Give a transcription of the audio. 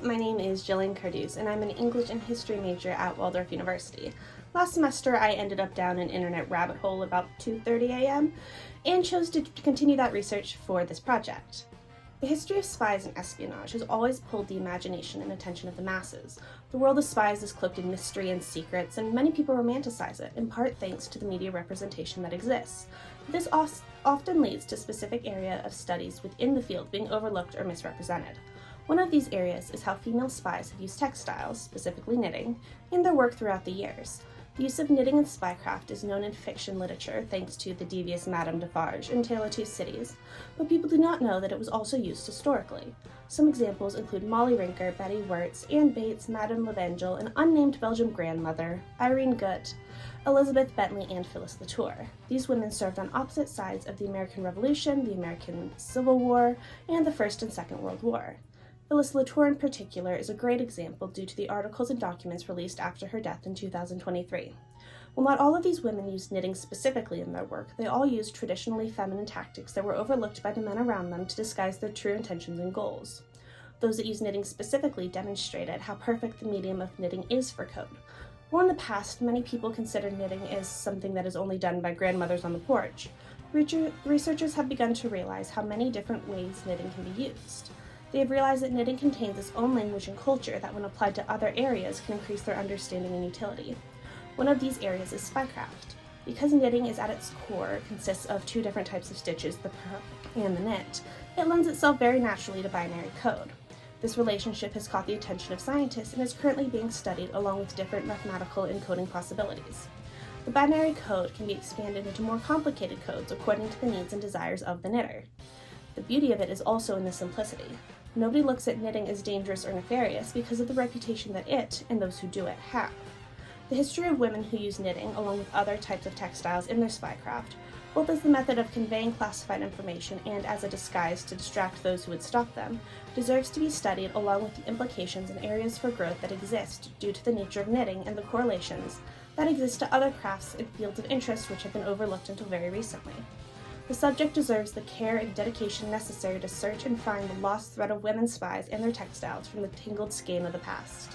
my name is Jillian Carduse, and I'm an English and History major at Waldorf University. Last semester, I ended up down an internet rabbit hole about 2:30 a.m. and chose to continue that research for this project. The history of spies and espionage has always pulled the imagination and attention of the masses. The world of spies is cloaked in mystery and secrets, and many people romanticize it, in part thanks to the media representation that exists. This often leads to specific area of studies within the field being overlooked or misrepresented. One of these areas is how female spies have used textiles, specifically knitting, in their work throughout the years. The use of knitting in spycraft is known in fiction literature thanks to the devious Madame Defarge in Tale of Two Cities, but people do not know that it was also used historically. Some examples include Molly Rinker, Betty Wirtz, Anne Bates, Madame Lavengel, an unnamed Belgian grandmother, Irene Gut, Elizabeth Bentley, and Phyllis Latour. These women served on opposite sides of the American Revolution, the American Civil War, and the First and Second World War. Phyllis Latour in particular is a great example due to the articles and documents released after her death in 2023. While not all of these women used knitting specifically in their work, they all used traditionally feminine tactics that were overlooked by the men around them to disguise their true intentions and goals. Those that used knitting specifically demonstrated how perfect the medium of knitting is for code. While in the past, many people considered knitting as something that is only done by grandmothers on the porch, researchers have begun to realize how many different ways knitting can be used. They have realized that knitting contains its own language and culture that, when applied to other areas, can increase their understanding and utility. One of these areas is spycraft. Because knitting is at its core consists of two different types of stitches, the purl and the knit, it lends itself very naturally to binary code. This relationship has caught the attention of scientists and is currently being studied along with different mathematical encoding possibilities. The binary code can be expanded into more complicated codes according to the needs and desires of the knitter. The beauty of it is also in the simplicity. Nobody looks at knitting as dangerous or nefarious because of the reputation that it, and those who do it, have. The history of women who use knitting, along with other types of textiles in their spycraft, both as the method of conveying classified information and as a disguise to distract those who would stop them, deserves to be studied along with the implications and areas for growth that exist due to the nature of knitting and the correlations that exist to other crafts and fields of interest which have been overlooked until very recently. The subject deserves the care and dedication necessary to search and find the lost thread of women's spies and their textiles from the tangled skein of the past.